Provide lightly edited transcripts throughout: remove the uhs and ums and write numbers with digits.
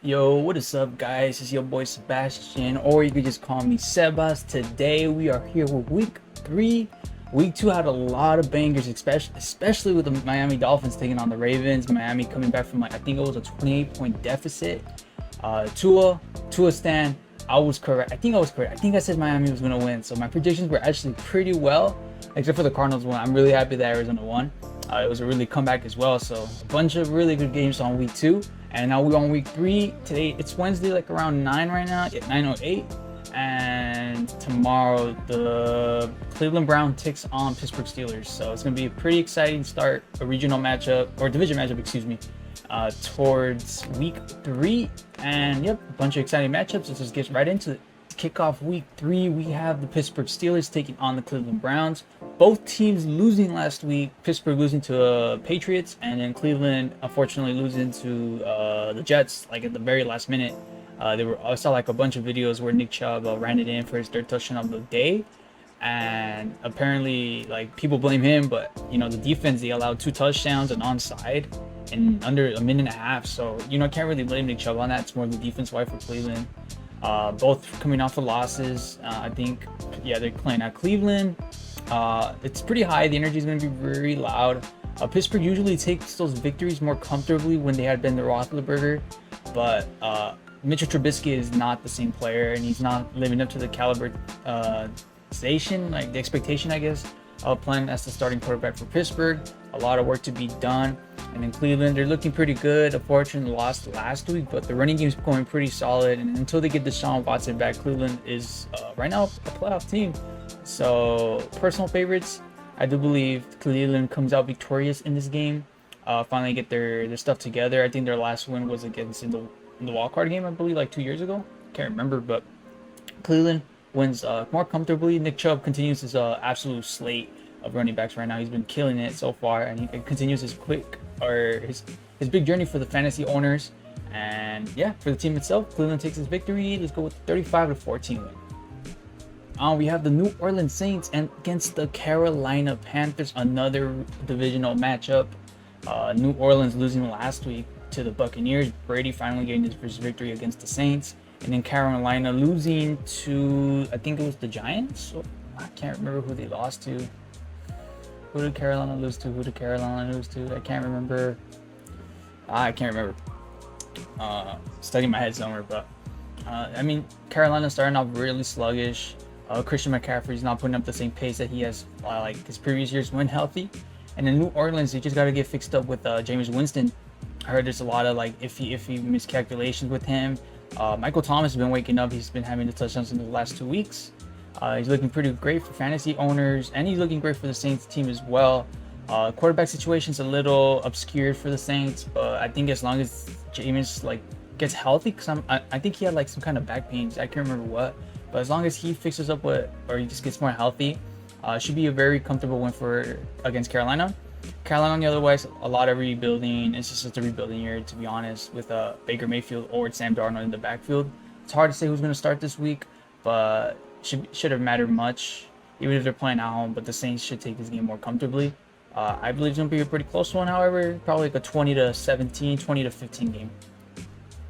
Yo, what is up, guys? It's your boy Sebastian, or you could just call me Sebas. Today we are here with week 3. Week 2 had a lot of bangers, especially with the Miami Dolphins taking on the Ravens. Miami coming back from, like, I think it was a 28-point deficit. Tua Stan, I was correct. I think I said Miami was gonna win. So my predictions were actually pretty well, except for the Cardinals one. I'm really happy that Arizona won. It was a really comeback as well. So a bunch of really good games on week 2. And now we're on week 3. Today, it's Wednesday, like around 9 right now, at 9:08. And tomorrow, the Cleveland Browns takes on Pittsburgh Steelers. So it's going to be a pretty exciting start, a regional matchup, or division matchup, excuse me, towards week 3. And yep, a bunch of exciting matchups. Let's just get right into it. To kick off week 3, we have the Pittsburgh Steelers taking on the Cleveland Browns. Both teams losing last week. Pittsburgh losing to Patriots, and then Cleveland unfortunately losing to the Jets, like at the very last minute. I saw like a bunch of videos where Nick Chubb ran it in for his third touchdown of the day, and apparently like people blame him, but the defense, they allowed 2 touchdowns and onside in under a minute and a half. So can't really blame Nick Chubb on that. It's more the defense why for Cleveland. Both coming off of losses. I think, they're playing at Cleveland. It's pretty high. The energy is going to be very loud. Pittsburgh usually takes those victories more comfortably when they had been the Roethlisberger, but Mitchell Trubisky is not the same player, and he's not living up to the caliber station, like the expectation, I guess, of playing as the starting quarterback for Pittsburgh. A lot of work to be done. And in Cleveland, they're looking pretty good. Unfortunately, lost last week, but the running game's going pretty solid. And until they get Deshaun Watson back, Cleveland is right now a playoff team. So, personal favorites, I do believe Cleveland comes out victorious in this game. Finally get their stuff together. I think their last win was against in the wildcard game, I believe, like 2 years ago. Can't remember, but Cleveland wins more comfortably. Nick Chubb continues his absolute slate of running backs right now. He's been killing it so far, and he continues his his big journey for the fantasy owners. And yeah, for the team itself, Cleveland takes his victory. Let's go with 35-14 win. We have the New Orleans Saints against the Carolina Panthers, another divisional matchup. New Orleans losing last week to the Buccaneers. Brady finally getting his first victory against the Saints. And then Carolina losing to, I think it was the Giants. I can't remember who they lost to. Who did Carolina lose to? I can't remember. Stuck in my head somewhere, but Carolina starting off really sluggish. Christian McCaffrey's not putting up the same pace that he has like his previous years when healthy. And in New Orleans, they just got to get fixed up with Jameis Winston. I heard there's a lot of like iffy miscalculations with him. Michael Thomas has been waking up. He's been having the touchdowns in the last 2 weeks. He's looking pretty great for fantasy owners, and he's looking great for the Saints team as well. Quarterback situation's a little obscured for the Saints, but I think as long as Jameis gets healthy, because I think he had like some kind of back pains. I can't remember what, but as long as he fixes up or he just gets more healthy, should be a very comfortable win against Carolina. Carolina, on the otherwise, a lot of rebuilding. It's just a rebuilding year, to be honest, with Baker Mayfield or Sam Darnold in the backfield. It's hard to say who's going to start this week, but should have mattered much, even if they're playing at home. But the Saints should take this game more comfortably. I believe it's going to be a pretty close one, however, probably like a 20-17, 20-15 game.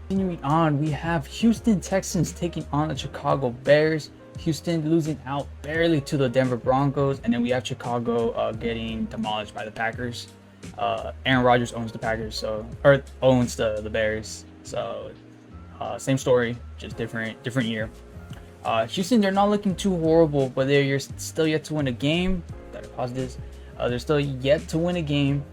Continuing on, we have Houston Texans taking on the Chicago Bears. Houston losing out barely to the Denver Broncos, and then we have Chicago getting demolished by the Packers. Aaron Rodgers owns the Packers, or owns the Bears. So same story, just different year. Houston, they're not looking too horrible, but they're still yet to win a game. Gotta pause this. They're still yet to win a game.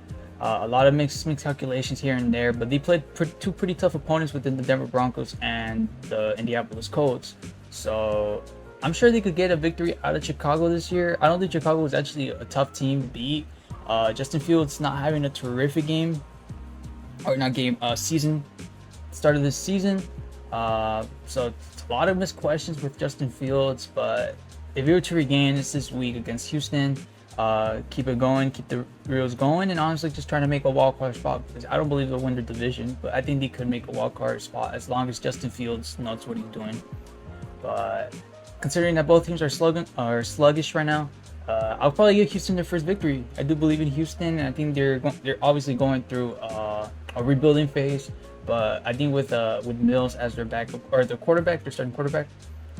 A lot of mixed calculations here and there, but they played two pretty tough opponents within the Denver Broncos and the Indianapolis Colts. So I'm sure they could get a victory out of Chicago this year. I don't think Chicago was actually a tough team to beat. Justin Fields not having a terrific game, or not game, season, start of this season. So a lot of missed questions with Justin Fields, but if you were to regain this week against Houston, keep it going, keep the reels going, and honestly just trying to make a wildcard spot, because I don't believe they'll win the division, but I think they could make a wildcard spot as long as Justin Fields knows what he's doing. But considering that both teams are sluggish right now, I'll probably give Houston their first victory. I do believe in Houston, and I think they're obviously going through a rebuilding phase. But I think with Mills as their backup or their quarterback, their starting quarterback,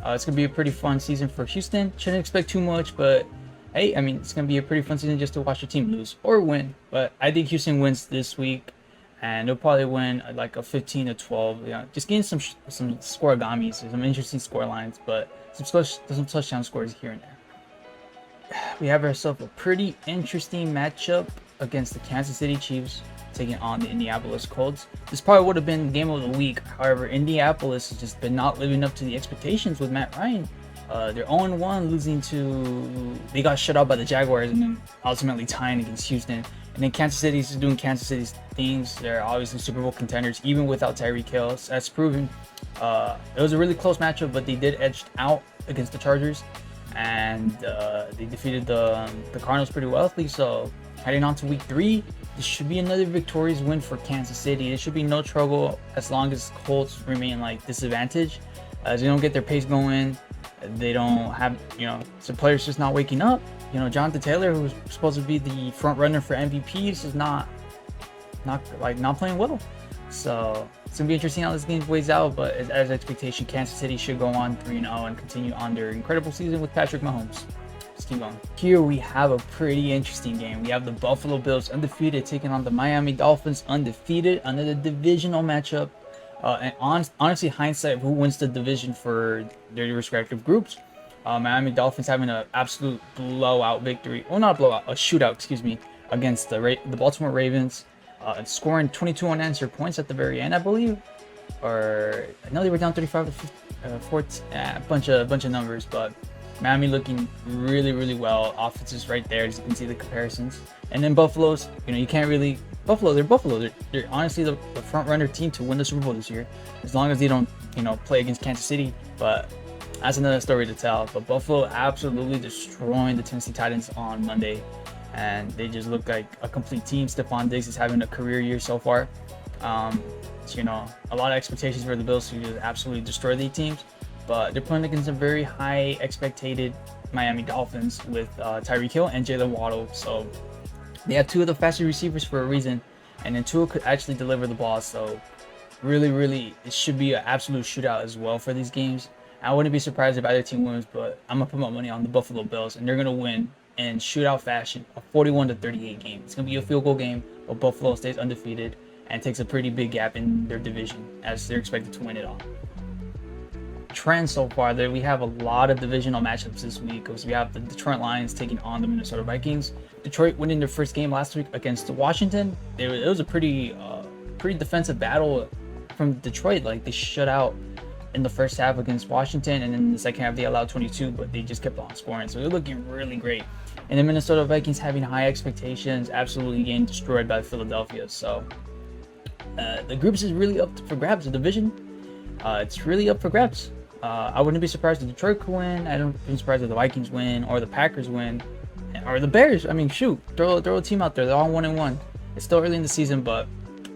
it's gonna be a pretty fun season for Houston. Shouldn't expect too much, but hey, I mean, it's gonna be a pretty fun season just to watch your team lose or win. But I think Houston wins this week, and they'll probably win like a 15-12. You know, just getting some scoregamis, some interesting score lines, but some touchdown scores here and there. We have ourselves a pretty interesting matchup against the Kansas City Chiefs taking on the Indianapolis Colts. This probably would have been the game of the week. However, Indianapolis has just been not living up to the expectations with Matt Ryan. They're 0-1, losing to... They got shut out by the Jaguars and then ultimately tying against Houston. And then Kansas City's doing Kansas City's things. They're obviously Super Bowl contenders, even without Tyreek Hill. So that's proven. It was a really close matchup, but they did edge out against the Chargers. And they defeated the Cardinals pretty well. So heading on to week 3, this should be another victorious win for Kansas City. There should be no trouble as long as Colts remain like disadvantaged. As they don't get their pace going, they don't have, some players just not waking up. Jonathan Taylor, who's supposed to be the front runner for MVP, is just not playing well. So it's gonna be interesting how this game plays out. But as expectation, Kansas City should go on 3-0 and continue on their incredible season with Patrick Mahomes. Let's keep going. Here we have a pretty interesting game. We have the Buffalo Bills undefeated taking on the Miami Dolphins undefeated, another divisional matchup. And honestly, hindsight, who wins the division for their respective groups? Miami Dolphins having an absolute blowout victory. Well, not a blowout, a shootout, excuse me, against the Baltimore Ravens. Scoring 22 unanswered points at the very end, I believe. Or I know they were down 35-14, a bunch of numbers, but Miami looking really, really well. Offense is right there, as you can see the comparisons. And then Buffalo's, you can't really... Buffalo, they're Buffalo. They're honestly the front runner team to win the Super Bowl this year, as long as they don't, play against Kansas City. But that's another story to tell. But Buffalo absolutely destroying the Tennessee Titans on Monday, and they just look like a complete team. Stephon Diggs is having a career year so far. A lot of expectations for the Bills to just absolutely destroy the teams, but they're playing against a very high expected Miami Dolphins with Tyreek Hill and Jalen Waddle. So they have two of the fastest receivers for a reason, and then Tua could actually deliver the ball. So really, really, it should be an absolute shootout as well for these games. I wouldn't be surprised if either team wins, but I'm gonna put my money on the Buffalo Bills, and they're gonna win in shootout fashion, a 41-38 game. It's gonna be a field goal game, but Buffalo stays undefeated and takes a pretty big gap in their division as they're expected to win it all. Trend so far there, we have a lot of divisional matchups this week because we have the Detroit Lions taking on the Minnesota Vikings. Detroit winning their first game last week against Washington. It was a pretty defensive battle from Detroit. Like, they shut out in the first half against Washington, and then in the second half they allowed 22, but they just kept on scoring. So they're looking really great. And the Minnesota Vikings having high expectations, absolutely getting destroyed by Philadelphia. So the groups is really up for grabs. The division, it's really up for grabs. I wouldn't be surprised if Detroit could win. I don't be surprised if the Vikings win or the Packers win or the Bears. I mean, shoot, throw a team out there. They're all 1-1. It's still early in the season, but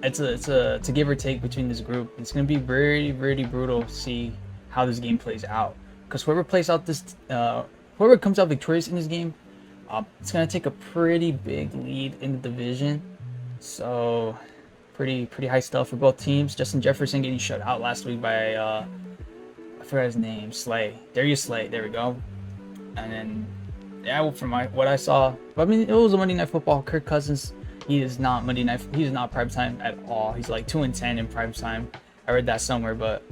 it's a give or take between this group. It's gonna be very, very brutal to see how this game plays out, because whoever comes out victorious in this game, it's gonna take a pretty big lead in the division. So pretty high stuff for both teams. Justin Jefferson getting shut out last week by I forgot his name, Darius Slay. There we go. And then from what I saw, I mean, it was a Monday Night Football. Kirk Cousins, he is not Monday Night. He is not primetime at all. He's like 2-10 in primetime. I read that somewhere. But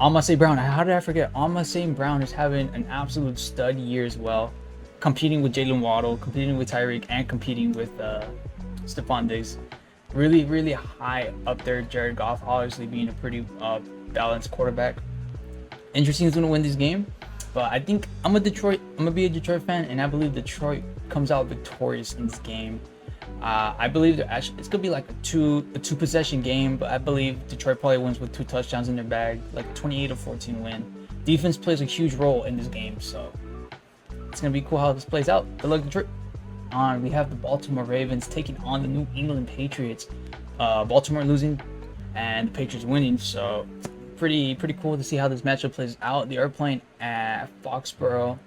Amon St. Brown, how did I forget? Amon St. Brown is having an absolute stud year as well, competing with Jalen Waddle, competing with Tyreek, and competing with Stephon Diggs. Really, really high up there. Jared Goff obviously being a pretty balanced quarterback. Interesting who's going to win this game, but I think I'm gonna be a Detroit fan, and I believe Detroit comes out victorious in this game. I believe it's gonna be like a two possession game, but I believe Detroit probably wins with 2 touchdowns in their bag, like a 28-14 win. Defense plays a huge role in this game, so it's gonna be cool how this plays out. Good luck, Detroit. We have the Baltimore Ravens taking on the New England Patriots. Baltimore losing and the Patriots winning, so pretty cool to see how this matchup plays out. They are playing at Foxborough,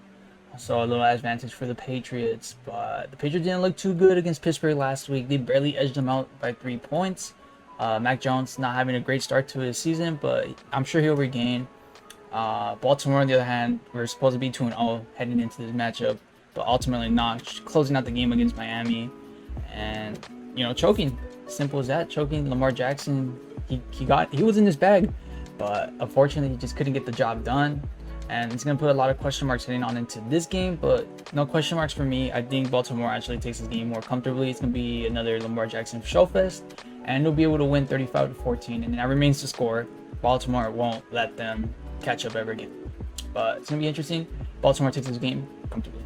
so a little advantage for the Patriots, but the Patriots didn't look too good against Pittsburgh last week. They barely edged them out by 3 points. Mac Jones not having a great start to his season, but I'm sure he'll regain. Baltimore, on the other hand, we're supposed to be 2-0 heading into this matchup, but ultimately not, closing out the game against Miami and choking. Simple as that. Choking. Lamar Jackson, he was in his bag, but unfortunately he just couldn't get the job done. And it's going to put a lot of question marks heading on into this game, but no question marks for me. I think Baltimore actually takes this game more comfortably. It's going to be another Lamar Jackson show fest, and they'll be able to win 35-14, and that remains the score. Baltimore won't let them catch up ever again. But it's going to be interesting. Baltimore takes this game comfortably.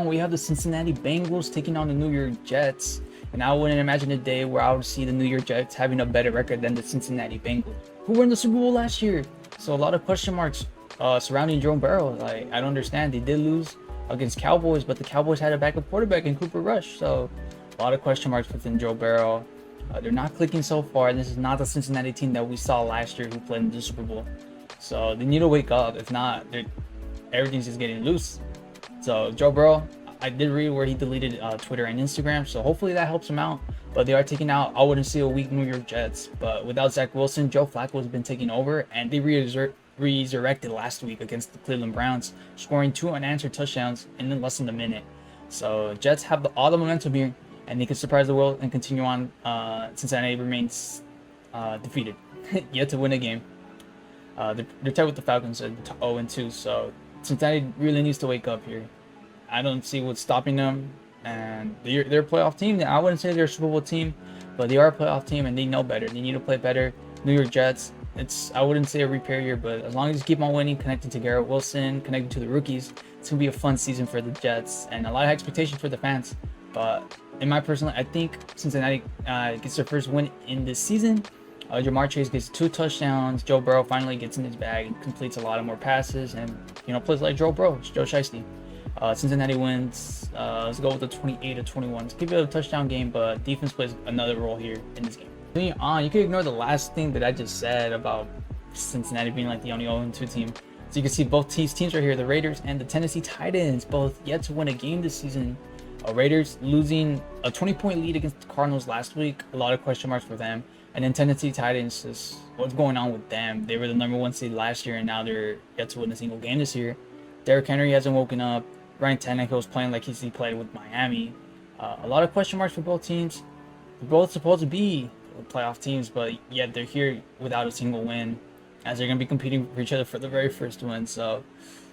We have the Cincinnati Bengals taking on the New York Jets, and I wouldn't imagine a day where I would see the New York Jets having a better record than the Cincinnati Bengals, who were in the Super Bowl last year. So a lot of question marks surrounding Joe Burrow. Like, I don't understand. They did lose against Cowboys, but the Cowboys had a backup quarterback in Cooper Rush. So a lot of question marks within Joe Burrow. They're not clicking so far. This is not the Cincinnati team that we saw last year who played in the Super Bowl. So they need to wake up. If not, everything's just getting loose. So Joe Burrow, I did read where he deleted Twitter and Instagram, so hopefully that helps him out. But they are taking out, I wouldn't see a weak New York Jets. But without Zach Wilson, Joe Flacco has been taking over, and they resurrected last week against the Cleveland Browns, scoring 2 unanswered touchdowns in less than a minute. So Jets have all the momentum here, and they can surprise the world and continue on. Cincinnati remains defeated, yet to win a game. They're tied with the Falcons at 0-2, so Cincinnati really needs to wake up here. I don't see what's stopping them, and they're a playoff team. I wouldn't say they're a Super Bowl team, but they are a playoff team, and they know better. They need to play better. New York Jets, I wouldn't say a repair year, but as long as you keep on winning, connecting to Garrett Wilson, connecting to the rookies, it's going to be a fun season for the Jets, and a lot of expectations for the fans. But in my personal, I think Cincinnati gets their first win in this season. Jamar Chase gets 2 touchdowns. Joe Burrow finally gets in his bag and completes a lot of more passes, and plays like Joe Burrow, Joe Shiesty. Cincinnati wins. Let's go with the 28-21. Let's keep it a touchdown game, but defense plays another role here in this game. Moving on, you can ignore the last thing that I just said about Cincinnati being like the only 0-2 team. So you can see both teams right here, the Raiders and the Tennessee Titans, both yet to win a game this season. Raiders losing a 20-point lead against the Cardinals last week. A lot of question marks for them. And then Tennessee Titans, just what's going on with them? They were the number 1 seed last year, and now they're yet to win a single game this year. Derrick Henry hasn't woken up. Ryan Tannehill's playing like he played with Miami. A lot of question marks for both teams. They're both supposed to be playoff teams, but yet they're here without a single win, as they're going to be competing for each other for the very first win. So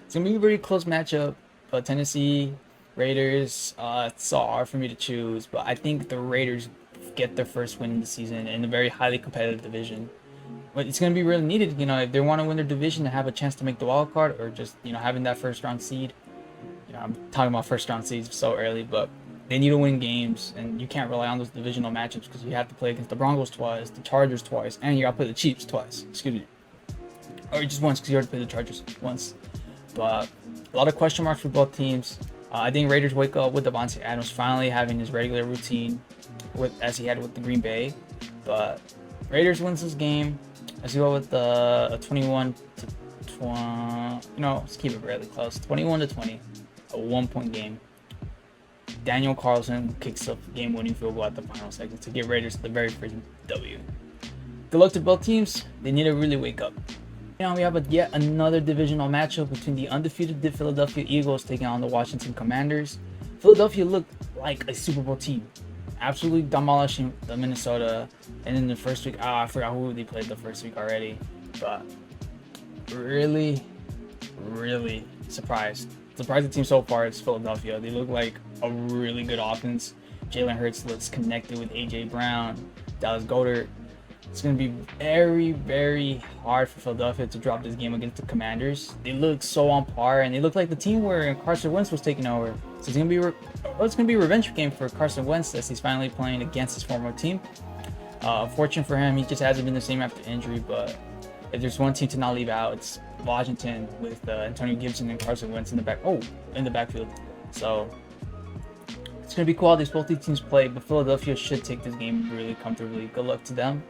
it's going to be a very close matchup. But Tennessee, Raiders, it's so hard for me to choose, but I think the Raiders get their first win in the season in a very highly competitive division. But it's going to be really needed, if they want to win their division to have a chance to make the wild card, or just, having that first round seed. I'm talking about first round seeds so early, but they need to win games, and you can't rely on those divisional matchups because you have to play against the Broncos twice, the Chargers twice, and you got to play the Chiefs twice. Excuse me. Or just once, because you already played the Chargers once. But a lot of question marks for both teams. I think Raiders wake up with Davante Adams finally having his regular routine as he had with the Green Bay. But Raiders wins this game. Let's go with the 21-20. Let's keep it really close. 21-20. A 1-point game. Daniel Carlson kicks up game-winning field goal at the final seconds to get Raiders the very first W. Good luck to both teams. They need to really wake up. Now we have yet another divisional matchup between the undefeated Philadelphia Eagles taking on the Washington Commanders. Philadelphia looked like a Super Bowl team, absolutely demolishing the Minnesota. And in the first week, I forgot who they played the first week already, but really surprised. Surprising team so far is Philadelphia. They look like a really good offense. Jalen Hurts looks connected with A.J. Brown, Dallas Goedert. It's going to be very hard for Philadelphia to drop this game against the Commanders. They look so on par, and they look like the team where Carson Wentz was taking over. So it's going to be a revenge game for Carson Wentz as he's finally playing against his former team. Fortunate for him, he just hasn't been the same after injury, but if there's one team to not leave out, it's Washington with Antonio Gibson and Carson Wentz in the backfield. So it's going to be cool how both these teams play, but Philadelphia should take this game really comfortably. Good luck to them.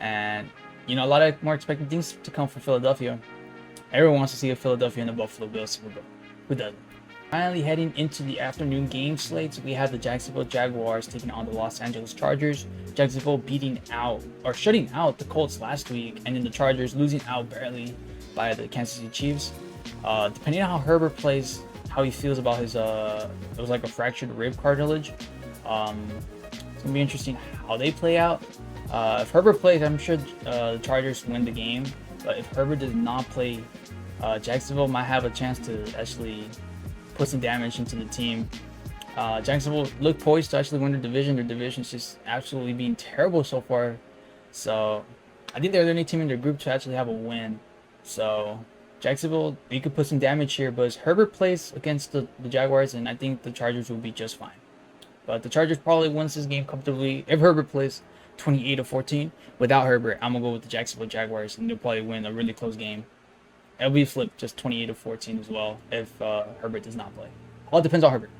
And, a lot of more expected things to come for Philadelphia. Everyone wants to see a Philadelphia and the Buffalo Bills Super Bowl. Who doesn't? Finally, heading into the afternoon game slates, we have the Jacksonville Jaguars taking on the Los Angeles Chargers. Jacksonville beating out or shutting out the Colts last week, and then the Chargers losing out barely by the Kansas City Chiefs. Depending on how Herbert plays, how he feels about his it was like a fractured rib cartilage. It's gonna be interesting how they play out. If Herbert plays, I'm sure the Chargers win the game. But if Herbert does not play, Jacksonville might have a chance to actually put some damage into the team. Jacksonville look poised to actually win the division. Their division is just absolutely being terrible so far. So I think they're the only team in their group to actually have a win. So Jacksonville, you could put some damage here, but Herbert plays against the Jaguars, and I think the Chargers will be just fine. But the Chargers probably wins this game comfortably if Herbert plays 28-14. Without Herbert, I'm gonna go with the Jacksonville Jaguars, and they'll probably win a really close game. It'll be flipped, just 28-14 as well if Herbert does not play. All depends on Herbert.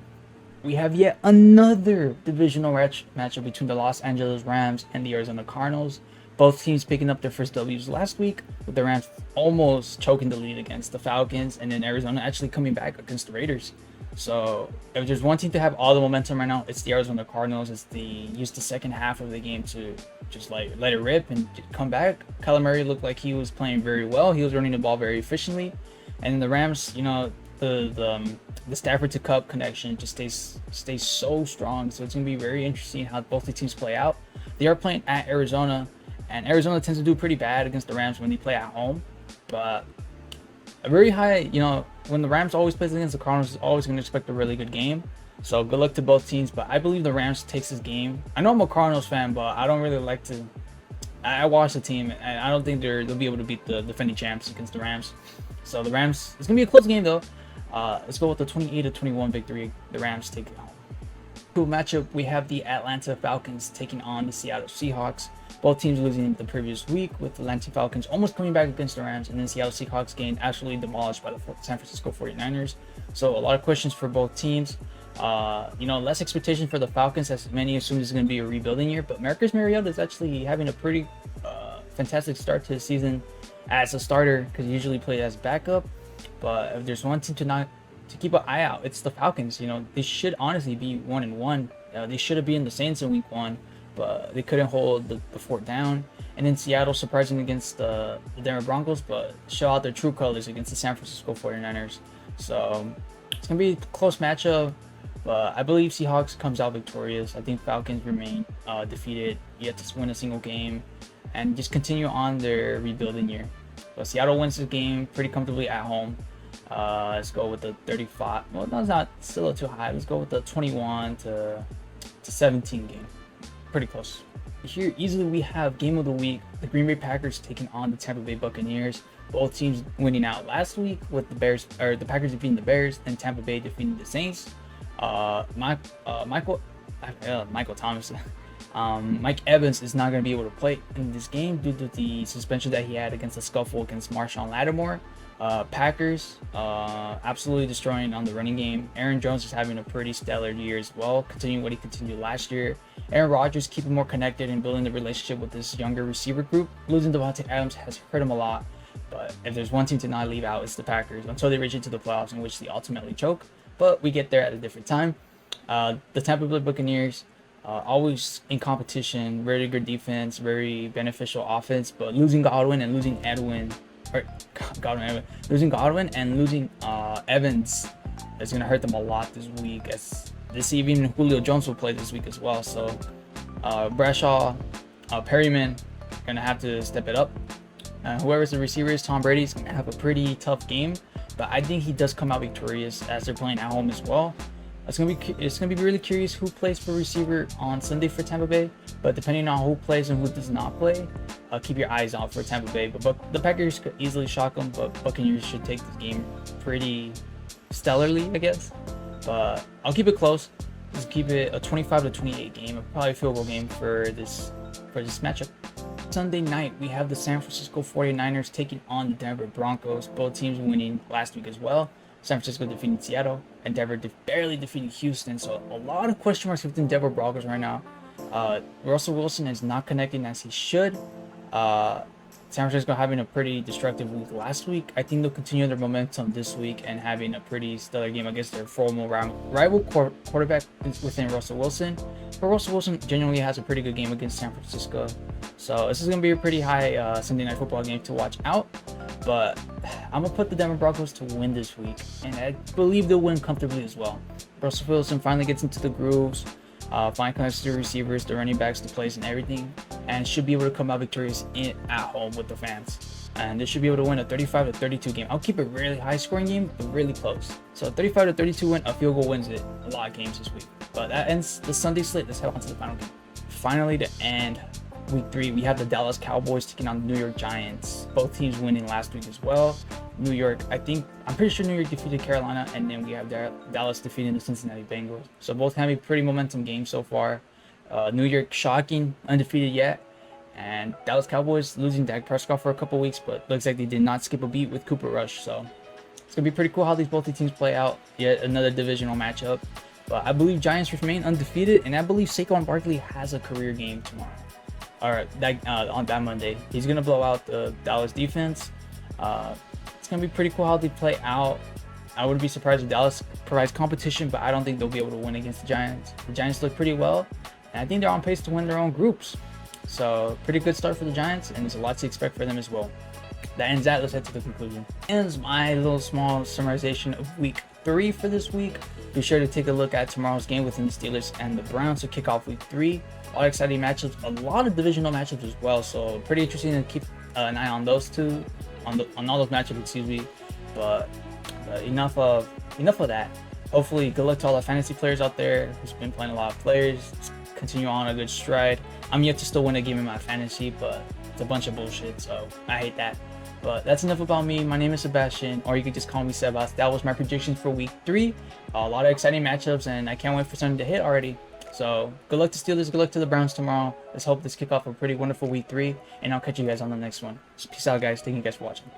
We have yet another divisional matchup between the Los Angeles Rams and the Arizona Cardinals. Both teams picking up their first W's last week, with the Rams almost choking the lead against the Falcons, and then Arizona actually coming back against the Raiders. So if there's one team to have all the momentum right now, it's the Arizona Cardinals. Use the second half of the game to just like let it rip and come back. Kyler Murray looked like he was playing very well. He was running the ball very efficiently, and the Rams, the Stafford to Cup connection just stays so strong. So it's gonna be very interesting how both the teams play out. They are playing at Arizona, and Arizona tends to do pretty bad against the Rams when they play at home. But a very high, when the Rams always plays against the Cardinals, is always going to expect a really good game. So good luck to both teams. But I believe the Rams takes this game. I know I'm a Cardinals fan, but I don't really like to. I watch the team, and I don't think they'll be able to beat the defending champs against the Rams. So the Rams, it's going to be a close game though. Let's go with the 28-21 victory. The Rams take it home. Cool matchup. We have the Atlanta Falcons taking on the Seattle Seahawks. Both teams losing the previous week, with the Atlanta Falcons almost coming back against the Rams, and then Seattle Seahawks getting absolutely demolished by the San Francisco 49ers. So a lot of questions for both teams. Less expectation for the Falcons, as many assume it's going to be a rebuilding year, but Marcus Mariota is actually having a pretty fantastic start to the season as a starter, because he usually plays as backup. But if there's one team to keep an eye out, it's the Falcons. They should honestly be 1-1. They should have been in the Saints in week 1. But they couldn't hold the fort down. And then Seattle surprising against the Denver Broncos, but show out their true colors against the San Francisco 49ers. So it's going to be a close matchup, but I believe Seahawks comes out victorious. I think Falcons remain defeated, yet to win a single game, and just continue on their rebuilding year. So Seattle wins this game pretty comfortably at home. Let's go with the 35. Well, that's not still too high. Let's go with the 21-17 game. Pretty close. Here easily we have game of the week, the Green Bay Packers taking on the Tampa Bay Buccaneers. Both teams winning out last week, with the Packers defeating the Bears and Tampa Bay defeating the Saints. Michael Thomas, Mike Evans is not going to be able to play in this game due to the suspension that he had against the scuffle against Marshawn Lattimore. Packers absolutely destroying on the running game. Aaron Jones is having a pretty stellar year as well, continuing what he continued last year. Aaron Rodgers keeping more connected and building the relationship with this younger receiver group. Losing Devontae Adams has hurt him a lot, but if there's one team to not leave out, it's the Packers until they reach into the playoffs, in which they ultimately choke. But we get there at a different time. The Tampa Bay Buccaneers, always in competition, very good defense, very beneficial offense, but losing Godwin and losing losing Godwin and losing Evans is going to hurt them a lot this week, as this even Julio Jones will play this week as well. So Bradshaw, Perryman going to have to step it up. Whoever's the receiver is, Tom Brady's going to have a pretty tough game, but I think he does come out victorious as they're playing at home as well. It's gonna be really curious who plays for receiver on Sunday for Tampa Bay. But depending on who plays and who does not play, keep your eyes out for Tampa Bay. But the Packers could easily shock them, but Buccaneers should take this game pretty stellarly, I guess. But I'll keep it close. Just keep it a 25-28 game, probably a field goal game for this matchup. Sunday night, we have the San Francisco 49ers taking on the Denver Broncos. Both teams winning last week as well. San Francisco defeating Seattle, and Denver barely defeating Houston. So a lot of question marks within Denver Broncos right now. Russell Wilson is not connecting as he should. San Francisco having a pretty destructive week last week. I think they'll continue their momentum this week and having a pretty stellar game against their former rival quarterback within Russell Wilson. But Russell Wilson genuinely has a pretty good game against San Francisco. So this is going to be a pretty high Sunday Night Football game to watch out. But I'm going to put the Denver Broncos to win this week. And I believe they'll win comfortably as well. Russell Wilson finally gets into the grooves. Finally connects to the receivers, the running backs, the plays, and everything. And should be able to come out victorious at home with the fans. And they should be able to win a 35-32 game. I'll keep it really high scoring game, but really close. So 35-32 win, a field goal wins it. A lot of games this week. But that ends the Sunday slate. Let's head on to the final game. Finally, to end week 3, we have the Dallas Cowboys taking on the New York Giants. Both teams winning last week as well. New York, I'm pretty sure New York defeated Carolina, and then we have Dallas defeating the Cincinnati Bengals. So both having pretty momentum games so far. New York shocking, undefeated yet. And Dallas Cowboys losing Dak Prescott for a couple weeks, but looks like they did not skip a beat with Cooper Rush. So it's going to be pretty cool how both these teams play out. Yet another divisional matchup. But I believe Giants remain undefeated, and I believe Saquon Barkley has a career game tomorrow. On that Monday. He's going to blow out the Dallas defense. It's going to be pretty cool how they play out. I wouldn't be surprised if Dallas provides competition, but I don't think they'll be able to win against the Giants. The Giants look pretty well, and I think they're on pace to win their own groups. So pretty good start for the Giants, and there's a lot to expect for them as well. That ends that. Let's head to the conclusion. Ends my little small summarization of week 3 for this week. Be sure to take a look at tomorrow's game between the Steelers and the Browns to kick off week 3. A lot of exciting matchups, a lot of divisional matchups as well. So pretty interesting to keep an eye on those two, on all those matchups, excuse me. But enough of that. Hopefully, good luck to all the fantasy players out there who's been playing a lot of players. Continue on a good stride. I'm yet to still win a game in my fantasy, but it's a bunch of bullshit, so I hate that. But that's enough about me. My name is Sebastian, or you could just call me Sebas. That was my predictions for week 3. A lot of exciting matchups, and I can't wait for something to hit already. So good luck to Steelers, good luck to the Browns tomorrow. Let's hope this kick off a pretty wonderful week 3, and I'll catch you guys on the next one. So peace out, guys. Thank you guys for watching.